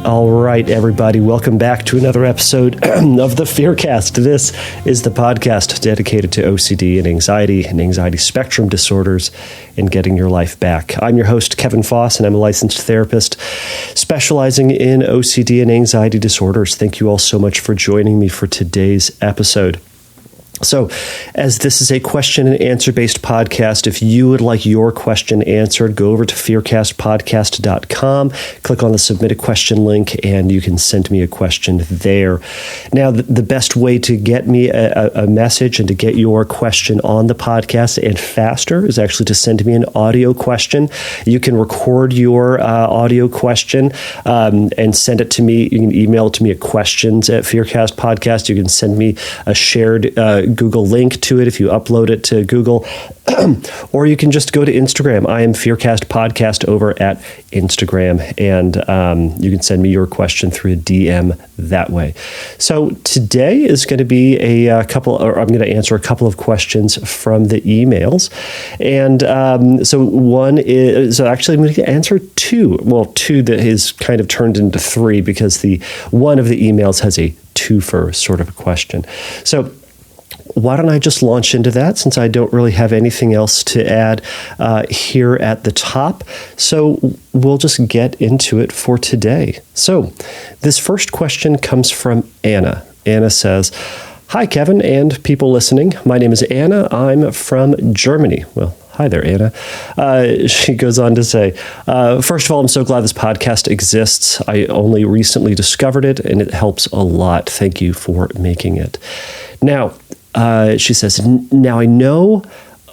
All right, everybody, welcome back to another episode of the Fearcast. This is the podcast dedicated to OCD and anxiety spectrum disorders and getting your life back. I'm your host, Kevin Foss, and I'm a licensed therapist specializing in OCD and anxiety disorders. Thank you all so much for joining me for today's episode. So, as this is a question and answer based podcast, if you would like your question answered, go over to fearcastpodcast.com, click on the submit a question link, and you can send me a question there. Now, the best way to get me a message and to get your question on the podcast and faster is actually to send me an audio question. You can record your audio question and send it to me. You can email it to me at questions@Fearcast Podcast. You can send me a shared Google link to it if you upload it to Google, or you can just go to Instagram. I am Fearcast Podcast over at Instagram, and you can send me your question through a DM that way. So today is going to be I'm going to answer a couple of questions from the emails, and so one is actually I'm going to answer two that is kind of turned into three because the one of the emails has a twofer sort of a question. So why don't I just launch into that since I don't really have anything else to add here at the top. So we'll just get into it for today. So this first question comes from Anna. Anna says, "Hi, Kevin and people listening. My name is Anna. I'm from Germany." Well, hi there, Anna. She goes on to say, "First of all, I'm so glad this podcast exists. I only recently discovered it and it helps a lot. Thank you for making it." Now, she says, "Now I know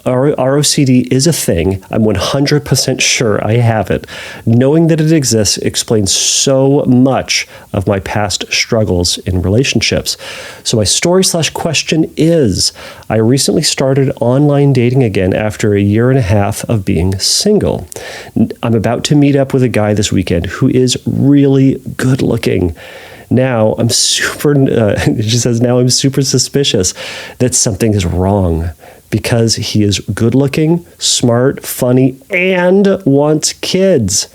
ROCD is a thing. I'm 100% sure I have it. Knowing that it exists explains so much of my past struggles in relationships. So my story/question is, I recently started online dating again after a year and a half of being single. I'm about to meet up with a guy this weekend who is really good looking. Now I'm super," she says, "now I'm super suspicious that something is wrong because he is good looking, smart, funny, and wants kids.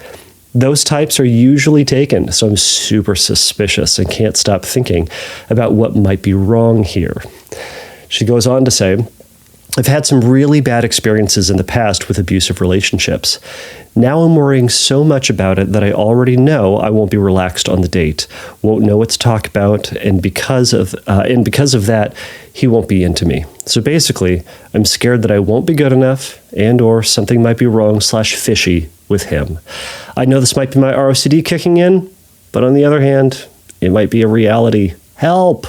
Those types are usually taken, so I'm super suspicious and can't stop thinking about what might be wrong here." She goes on to say, "I've had some really bad experiences in the past with abusive relationships. Now I'm worrying so much about it that I already know I won't be relaxed on the date, won't know what to talk about, and because of that, he won't be into me. So basically, I'm scared that I won't be good enough and/or something might be wrong/fishy with him. I know this might be my ROCD kicking in, but on the other hand, it might be a reality. Help."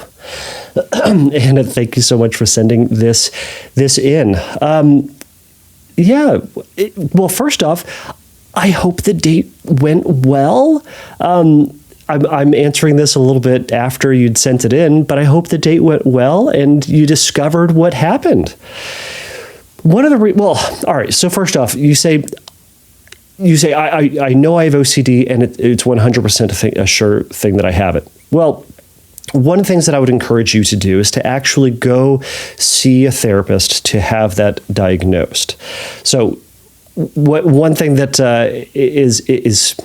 And thank you so much for sending this in. Well, first off, I hope the date went well. I'm answering this a little bit after you'd sent it in, but I hope the date went well and you discovered what happened. All right. So first off, you say I know I have OCD and it's 100% a sure thing that I have it. Well, one of the things that I would encourage you to do is to actually go see a therapist to have that diagnosed. So one thing that is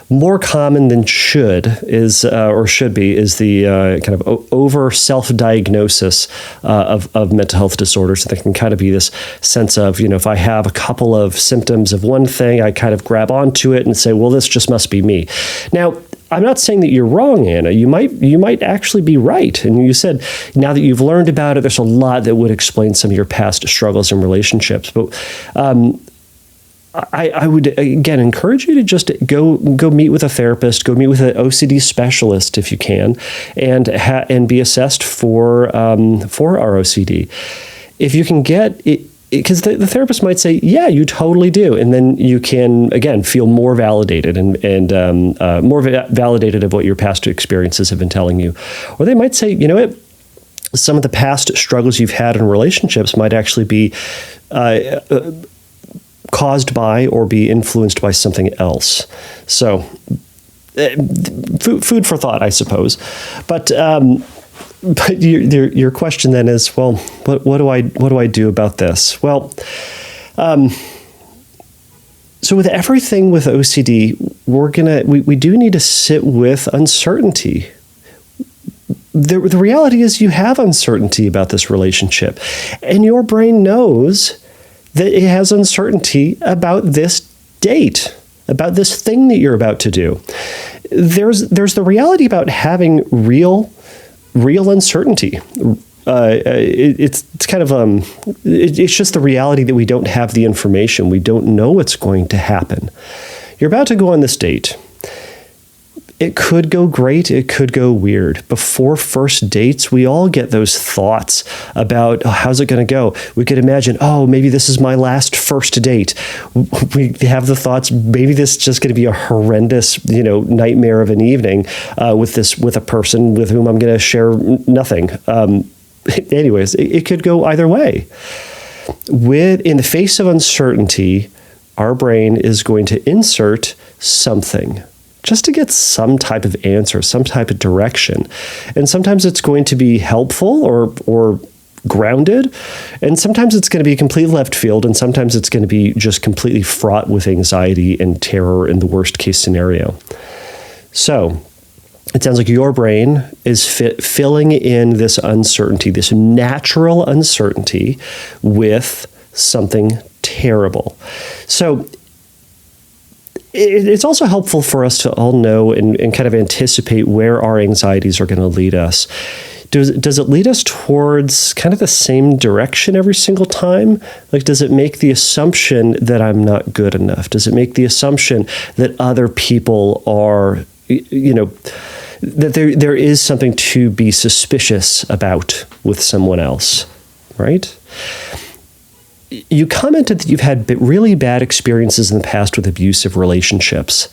more common than should be is the kind of over self-diagnosis of mental health disorders. So there can kind of be this sense of, if I have a couple of symptoms of one thing, I kind of grab onto it and say, well, this just must be me. Now, I'm not saying that you're wrong, Anna. You might actually be right. And you said now that you've learned about it, there's a lot that would explain some of your past struggles in relationships. But I would again encourage you to just go meet with a therapist, go meet with an OCD specialist if you can, and be assessed for ROCD. If you can get it. Because the therapist might say, yeah, you totally do. And then you can, again, feel more validated and more validated of what your past experiences have been telling you. Or they might say, you know what, some of the past struggles you've had in relationships might actually be caused by or be influenced by something else. So food for thought, I suppose. But your question then is, well, what do I do about this? Well, so with everything with OCD, we do need to sit with uncertainty. The reality is you have uncertainty about this relationship, and your brain knows that it has uncertainty about this date, about this thing that you're about to do. There's the reality about having real uncertainty. It's kind of it's just the reality that we don't have the information. We don't know what's going to happen. You're about to go on this date. It could go great. It could go weird. Before first dates, we all get those thoughts about, oh, how's it going to go? We could imagine, oh, maybe this is my last first date. We have the thoughts, maybe this is just going to be a horrendous, nightmare of an evening with a person with whom I'm going to share nothing. Anyways, it could go either way. In the face of uncertainty, our brain is going to insert something just to get some type of answer, some type of direction. And sometimes it's going to be helpful or grounded, and sometimes it's going to be complete left field, and sometimes it's going to be just completely fraught with anxiety and terror in the worst case scenario. So it sounds like your brain is filling in this uncertainty, this natural uncertainty, with something terrible. So it's also helpful for us to all know and kind of anticipate where our anxieties are going to lead us. Does it lead us towards kind of the same direction every single time? Like, does it make the assumption that I'm not good enough? Does it make the assumption that other people are, that there is something to be suspicious about with someone else, right? You commented that you've had really bad experiences in the past with abusive relationships.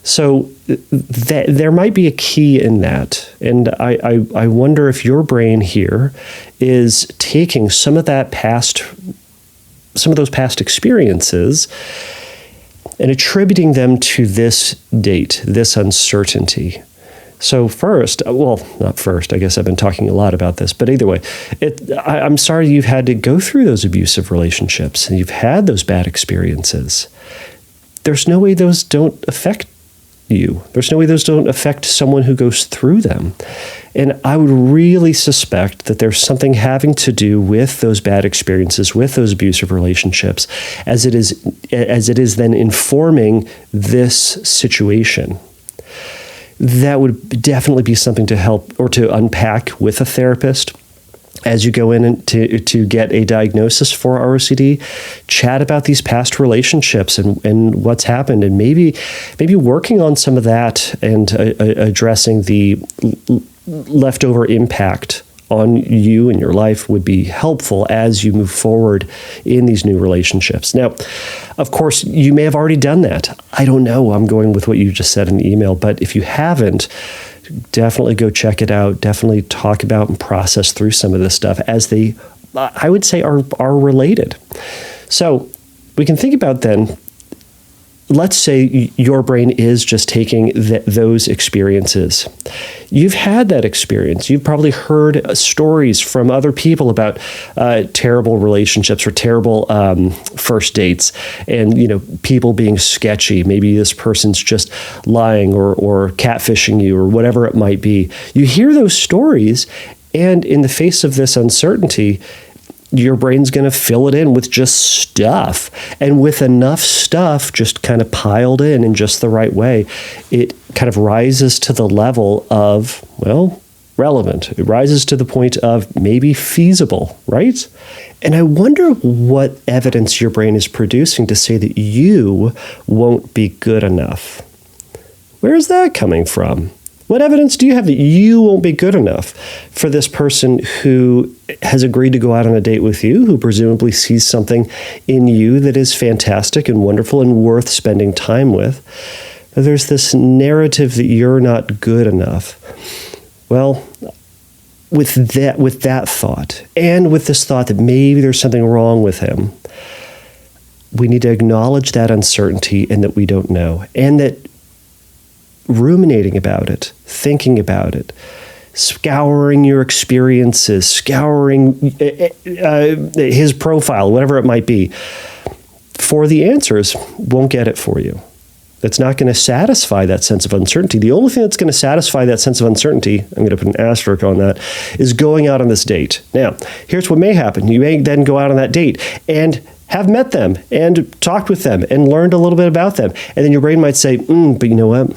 So there might be a key in that. And I wonder if your brain here is taking some of those past experiences and attributing them to this date, this uncertainty. So not first, I guess I've been talking a lot about this, but either way, I'm sorry you've had to go through those abusive relationships and you've had those bad experiences. There's no way those don't affect you. There's no way those don't affect someone who goes through them. And I would really suspect that there's something having to do with those bad experiences, with those abusive relationships, as it is then informing this situation. That would definitely be something to help or to unpack with a therapist as you go in to get a diagnosis for ROCD. Chat about these past relationships and what's happened, and maybe working on some of that and addressing the leftover impact on you and your life would be helpful as you move forward in these new relationships. Now, of course, you may have already done that. I don't know. I'm going with what you just said in the email. But if you haven't, definitely go check it out. Definitely talk about and process through some of this stuff as they, I would say, are related. So we can think about then, let's say your brain is just taking those experiences. You've had that experience. You've probably heard stories from other people about terrible relationships or terrible first dates, and people being sketchy. Maybe this person's just lying or catfishing you or whatever it might be. You hear those stories, and in the face of this uncertainty, your brain's going to fill it in with just stuff. And with enough stuff just kind of piled in just the right way, it kind of rises to the level of, relevant. It rises to the point of maybe feasible, right? And I wonder what evidence your brain is producing to say that you won't be good enough. Where is that coming from? What evidence do you have that you won't be good enough for this person who has agreed to go out on a date with you, who presumably sees something in you that is fantastic and wonderful and worth spending time with? There's this narrative that you're not good enough. Well, with that thought, and with this thought that maybe there's something wrong with him, we need to acknowledge that uncertainty and that we don't know, and that ruminating about it, thinking about it, scouring your experiences, scouring his profile, whatever it might be, for the answers won't get it for you. It's not going to satisfy that sense of uncertainty. The only thing that's going to satisfy that sense of uncertainty, I'm going to put an asterisk on that, is going out on this date. Now, here's what may happen. You may then go out on that date and have met them and talked with them and learned a little bit about them. And then your brain might say, but you know what?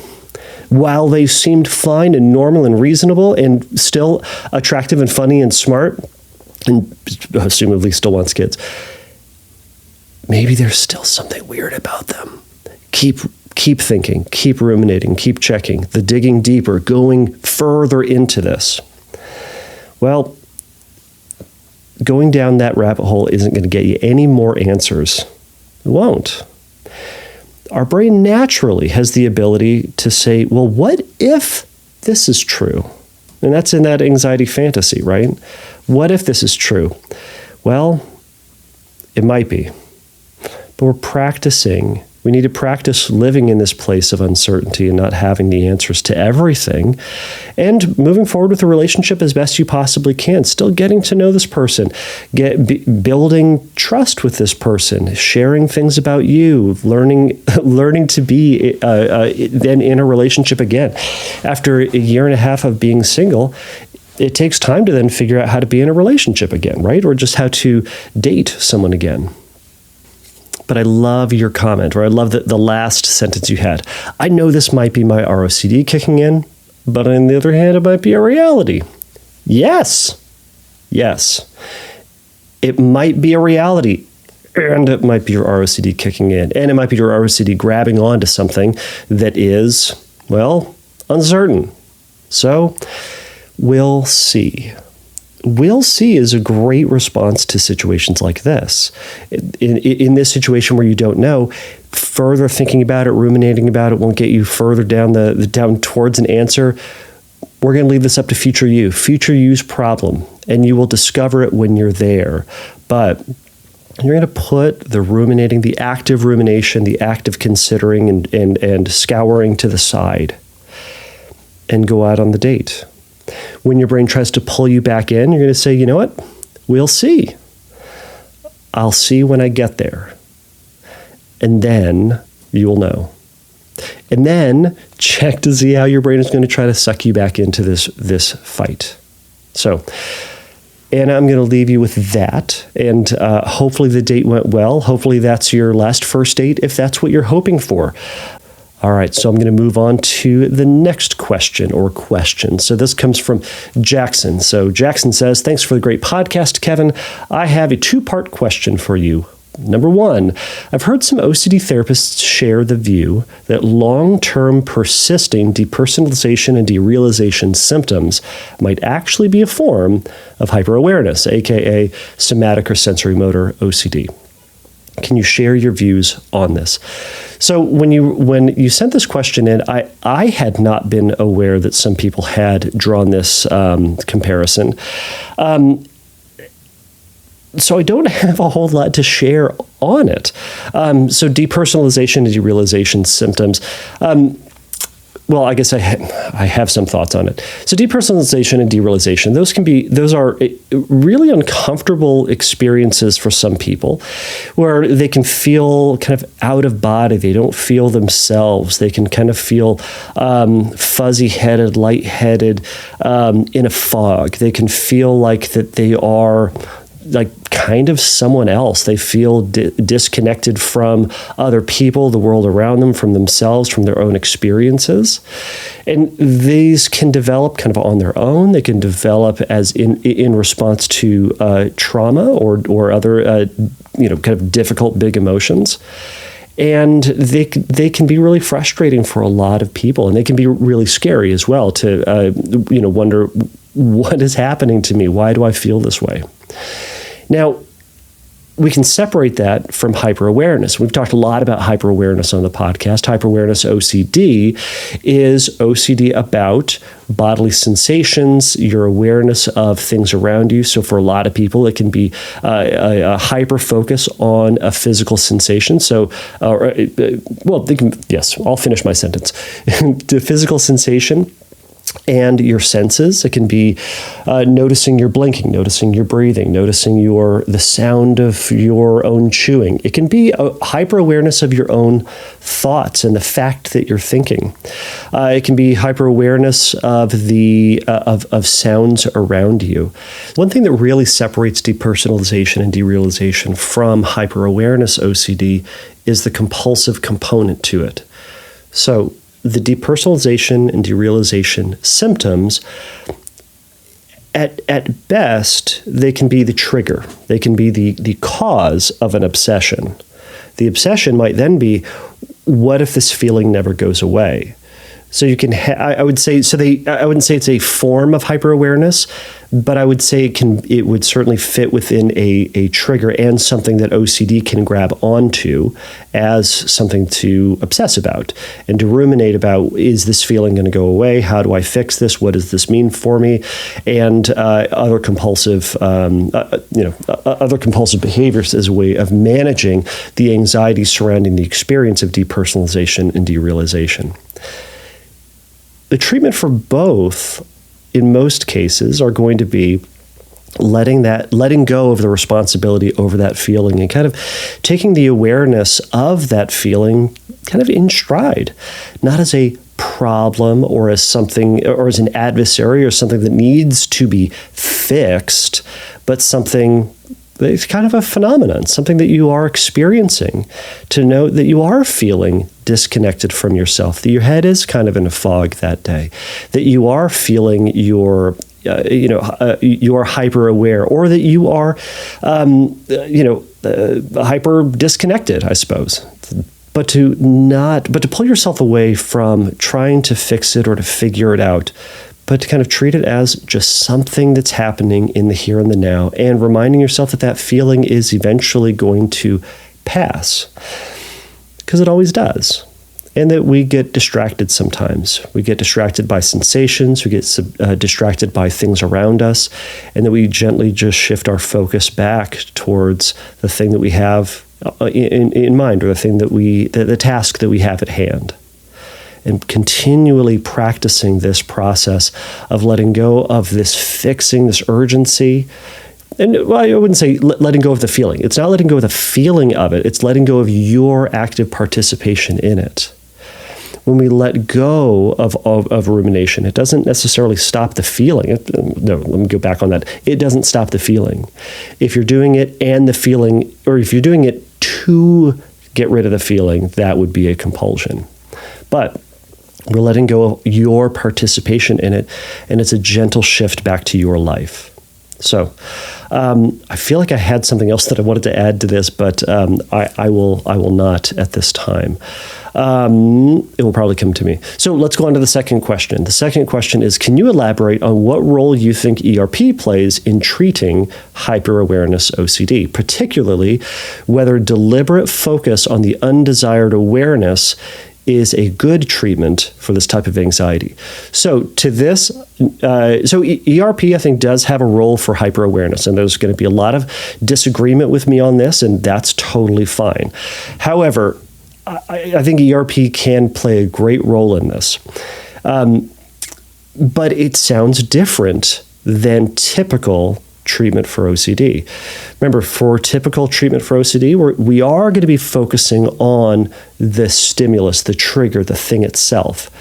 While they seemed fine and normal and reasonable and still attractive and funny and smart, and assumably still wants kids, maybe there's still something weird about them. Keep thinking, keep ruminating, keep checking, the digging deeper, going further into this. Well, going down that rabbit hole isn't going to get you any more answers. It won't. Our brain naturally has the ability to say, well, what if this is true? And that's in that anxiety fantasy, right? What if this is true? Well, it might be. But we're practicing. We need to practice living in this place of uncertainty and not having the answers to everything, and moving forward with the relationship as best you possibly can. Still getting to know this person, building trust with this person, sharing things about you, learning to be then in a relationship again. After a year and a half of being single, it takes time to then figure out how to be in a relationship again, right? Or just how to date someone again. But I love your comment, or I love the last sentence you had. I know this might be my ROCD kicking in, but on the other hand, it might be a reality. Yes. It might be a reality, and it might be your ROCD kicking in, and it might be your ROCD grabbing onto something that is, well, uncertain. So we'll see. We'll see is a great response to situations like this. In this situation where you don't know, further thinking about it, ruminating about it won't get you further down down towards an answer. We're going to leave this up to future you's problem, and you will discover it when you're there. But you're going to put the ruminating, the active rumination, the active considering and scouring to the side and go out on the date. When your brain tries to pull you back in, you're going to say, you know what? We'll see. I'll see when I get there. And then you'll know. And then check to see how your brain is going to try to suck you back into this fight. So, and I'm going to leave you with that. And hopefully the date went well. Hopefully that's your last first date, if that's what you're hoping for. All right, so I'm going to move on to the next question or questions. So this comes from Jackson. So Jackson says, thanks for the great podcast, Kevin. I have a two-part question for you. Number one, I've heard some OCD therapists share the view that long-term persisting depersonalization and derealization symptoms might actually be a form of hyperawareness, aka somatic or sensory motor OCD. Can you share your views on this? So when you sent this question in, I had not been aware that some people had drawn this comparison. So I don't have a whole lot to share on it. So depersonalization and derealization symptoms. Well, I guess I have some thoughts on it. So depersonalization and derealization, those are really uncomfortable experiences for some people, where they can feel kind of out of body. They don't feel themselves. They can kind of feel fuzzy-headed, lightheaded, in a fog. They can feel like that they are like kind of someone else. They feel disconnected from other people, the world around them, from themselves, from their own experiences. And these can develop kind of on their own. They can develop as in response to trauma or other kind of difficult big emotions. And they can be really frustrating for a lot of people, and they can be really scary as well to wonder, what is happening to me? Why do I feel this way? Now, we can separate that from hyperawareness. We've talked a lot about hyperawareness on the podcast. Hyperawareness OCD is OCD about bodily sensations, your awareness of things around you. So for a lot of people, it can be a hyper focus on a physical sensation. So, I'll finish my sentence. The physical sensation. and your senses. It can be noticing your blinking, noticing your breathing, noticing the sound of your own chewing. It can be a hyper-awareness of your own thoughts and the fact that you're thinking. It can be hyper-awareness of of sounds around you. One thing that really separates depersonalization and derealization from hyper-awareness OCD is the compulsive component to it. So the depersonalization and derealization symptoms, at best, they can be the trigger. They can be the cause of an obsession. The obsession might then be, what if this feeling never goes away? So you can, I would say, I wouldn't say it's a form of hyper-awareness, but I would say it would certainly fit within a trigger and something that OCD can grab onto as something to obsess about and to ruminate about, is this feeling going to go away? How do I fix this? What does this mean for me? And other compulsive behaviors as a way of managing the anxiety surrounding the experience of depersonalization and derealization. The treatment for both, in most cases, are going to be letting go of the responsibility over that feeling and kind of taking the awareness of that feeling kind of in stride, not as a problem or as something, or as an adversary or something that needs to be fixed, but something it's kind of a phenomenon, something that you are experiencing, to know that you are feeling disconnected from yourself, that your head is kind of in a fog that day, that you are feeling you are hyper aware, or that you are, hyper disconnected, I suppose. But to pull yourself away from trying to fix it or to figure it out, but to kind of treat it as just something that's happening in the here and the now, and reminding yourself that feeling is eventually going to pass, because it always does. And that we get distracted sometimes. We get distracted by sensations, we get distracted by things around us, and that we gently just shift our focus back towards the thing that we have in mind, or the task that we have at hand. And continually practicing this process of letting go of this fixing, this urgency. And I wouldn't say letting go of the feeling. It's not letting go of the feeling of it. It's letting go of your active participation in it. When we let go of rumination, it doesn't necessarily stop the feeling. No, let me go back on that. It doesn't stop the feeling. If you're doing it and the feeling, or if you're doing it to get rid of the feeling, that would be a compulsion. But we're letting go of your participation in it, and it's a gentle shift back to your life. So I feel like I had something else that I wanted to add to this, but I will not at this time. It will probably come to me. So let's go on to the second question. The second question is, can you elaborate on what role you think ERP plays in treating hyperawareness OCD, particularly whether deliberate focus on the undesired awareness is a good treatment for this type of anxiety? So to this, ERP, I think, does have a role for hyperawareness, and there's going to be a lot of disagreement with me on this, and that's totally fine. However, I think ERP can play a great role in this, but it sounds different than typical treatment for OCD. Remember, for typical treatment for OCD, we are going to be focusing on the stimulus, the trigger, the thing itself.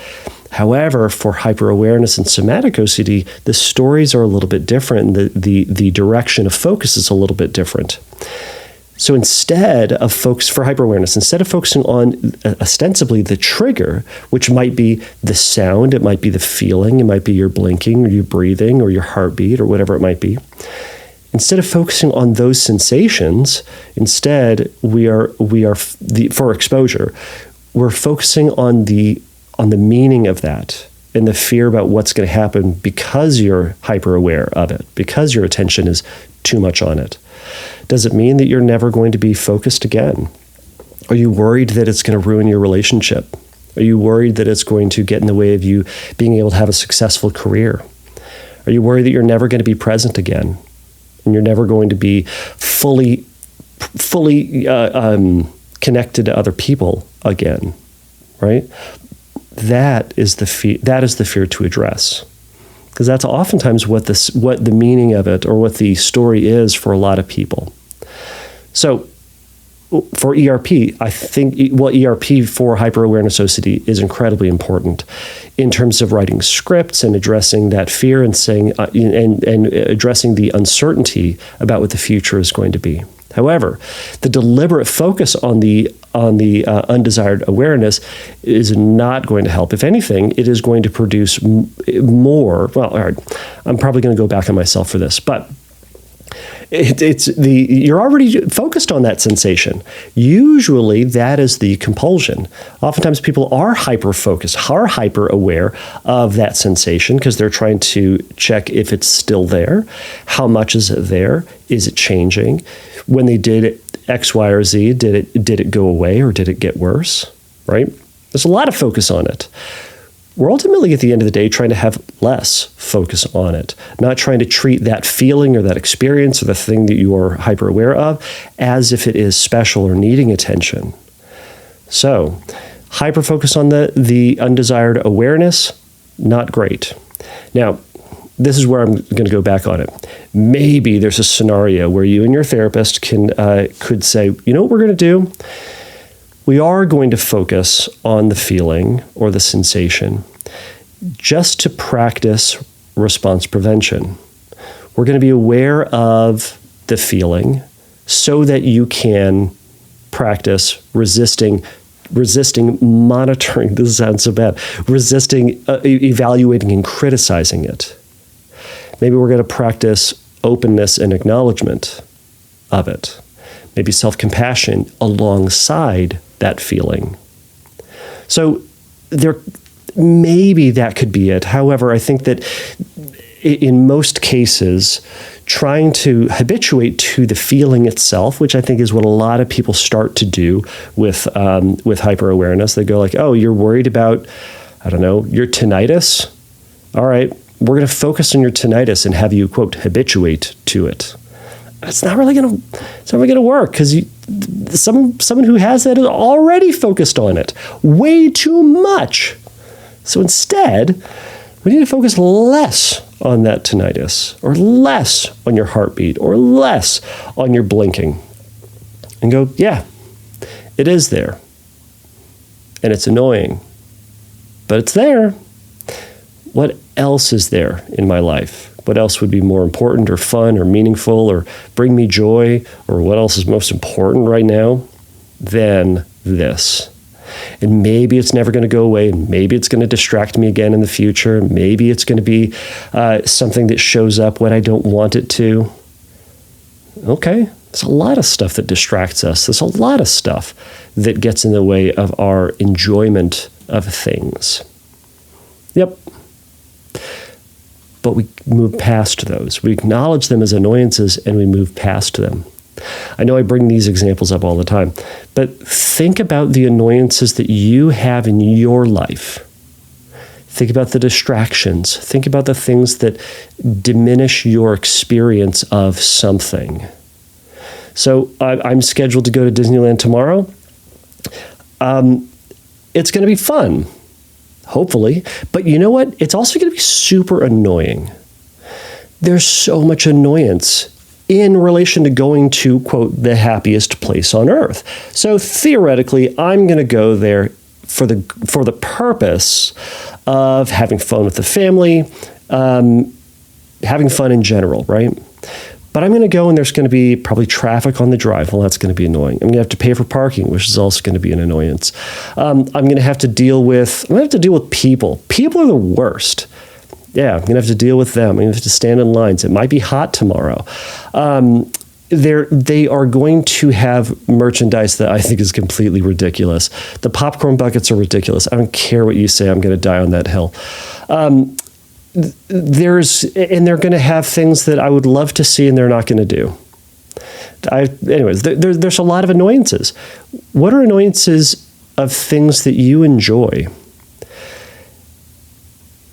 However, for hyperawareness and somatic OCD, the stories are a little bit different, and the direction of focus is a little bit different. So instead of focusing on ostensibly the trigger, which might be the sound, it might be the feeling, it might be your blinking or your breathing or your heartbeat or whatever it might be. Instead of focusing on those sensations, instead for exposure, we're focusing on the meaning of that and the fear about what's going to happen because you're hyper aware of it, because your attention is too much on it. Does it mean that you're never going to be focused again? Are you worried that it's going to ruin your relationship? Are you worried that it's going to get in the way of you being able to have a successful career? Are you worried that you're never going to be present again, and you're never going to be fully connected to other people again, right? that is the fear to address. Because that's oftentimes what the meaning of it, or what the story is for a lot of people. So for ERP, I think, ERP for hyperawareness OCD is incredibly important in terms of writing scripts and addressing that fear and saying and addressing the uncertainty about what the future is going to be. However, the deliberate focus on the undesired awareness is not going to help. If anything, it is going to produce more. Well, all right, I'm probably going to go back on myself for this, but you're already focused on that sensation. Usually that is the compulsion. Oftentimes people are hyper-focused, are hyper-aware of that sensation because they're trying to check if it's still there. How much is it there? Is it changing? When they did X, Y, or Z, did it go away or did it get worse? Right? There's a lot of focus on it. We're ultimately, at the end of the day, trying to have less focus on it, not trying to treat that feeling or that experience or the thing that you are hyper aware of as if it is special or needing attention. So, hyper focus on the undesired awareness, not great. Now, this is where I'm going to go back on it. Maybe there's a scenario where you and your therapist could say, you know what we're going to do? We are going to focus on the feeling or the sensation just to practice response prevention. We're going to be aware of the feeling so that you can practice resisting, monitoring, this sounds so bad, resisting, evaluating and criticizing it. Maybe we're going to practice openness and acknowledgement of it. Maybe self-compassion alongside that feeling. So maybe that could be it. However, I think that in most cases, trying to habituate to the feeling itself, which I think is what a lot of people start to do with hyperawareness. They go like, oh, you're worried about, I don't know, your tinnitus? All right, we're going to focus on your tinnitus and have you, quote, habituate to it. It's not really going to work because someone who has that is already focused on it way too much. So instead, we need to focus less on that tinnitus, or less on your heartbeat, or less on your blinking, and go, yeah, it is there, and it's annoying, but it's there. What else is there in my life? What else would be more important or fun or meaningful or bring me joy, or what else is most important right now than this? And maybe it's never going to go away, and maybe it's going to distract me again in the future. Maybe it's going to be something that shows up when I don't want it to. Okay, there's a lot of stuff that distracts us. There's a lot of stuff that gets in the way of our enjoyment of things. Yep. But we move past those. We acknowledge them as annoyances and we move past them. I know I bring these examples up all the time, but think about the annoyances that you have in your life. Think about the distractions. Think about the things that diminish your experience of something. So I'm scheduled to go to Disneyland tomorrow. It's going to be fun. Hopefully. But you know what? It's also going to be super annoying. There's so much annoyance in relation to going to, quote, the happiest place on earth. So theoretically, I'm going to go there for the purpose of having fun with the family, having fun in general, right? But I'm going to go and there's going to be probably traffic on the drive. Well, that's going to be annoying. I'm going to have to pay for parking, which is also going to be an annoyance. I'm going to have to deal with people. People are the worst. Yeah, I'm going to have to deal with them. I'm going to have to stand in lines. It might be hot tomorrow. They are going to have merchandise that I think is completely ridiculous. The popcorn buckets are ridiculous. I don't care what you say. I'm going to die on that hill. They're going to have things that I would love to see and they're not going to do. There's a lot of annoyances. What are annoyances of things that you enjoy?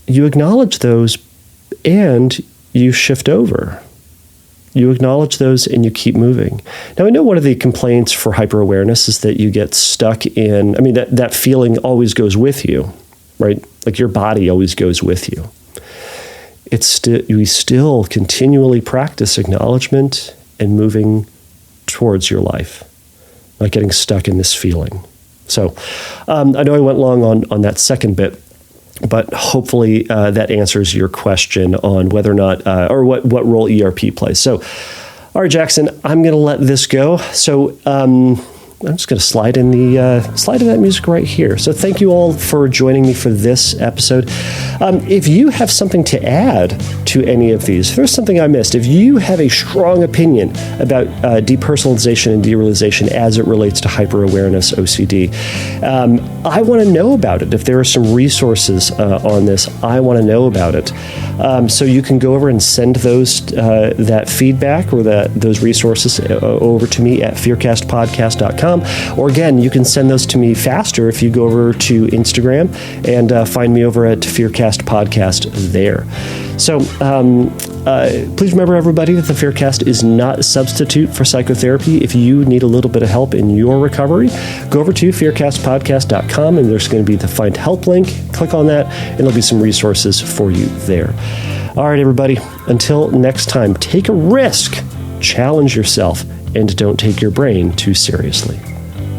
You acknowledge those and you shift over. You acknowledge those and you keep moving. Now, I know one of the complaints for hyperawareness is that you get stuck in, that feeling always goes with you. right? Like your body always goes with you. We still continually practice acknowledgement and moving towards your life, not getting stuck in this feeling. So I know I went long on that second bit, but hopefully that answers your question on whether or not, or what role ERP plays. So, all right, Jackson, I'm going to let this go. So I'm just going to slide in that music right here. So thank you all for joining me for this episode. If you have something to add to any of these, if there's something I missed, if you have a strong opinion about depersonalization and derealization as it relates to hyperawareness OCD, I want to know about it. If there are some resources on this, I want to know about it. So you can go over and send those that feedback or those resources over to me at fearcastpodcast.com. Or again, you can send those to me faster if you go over to Instagram and find me over at Fearcast Podcast there. So please remember, everybody, that the Fearcast is not a substitute for psychotherapy. If you need a little bit of help in your recovery, go over to fearcastpodcast.com, and there's going to be the Find Help link. Click on that, and there'll be some resources for you there. All right, everybody, until next time, take a risk, challenge yourself, and don't take your brain too seriously.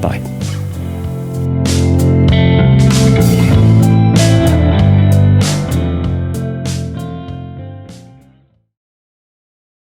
Bye.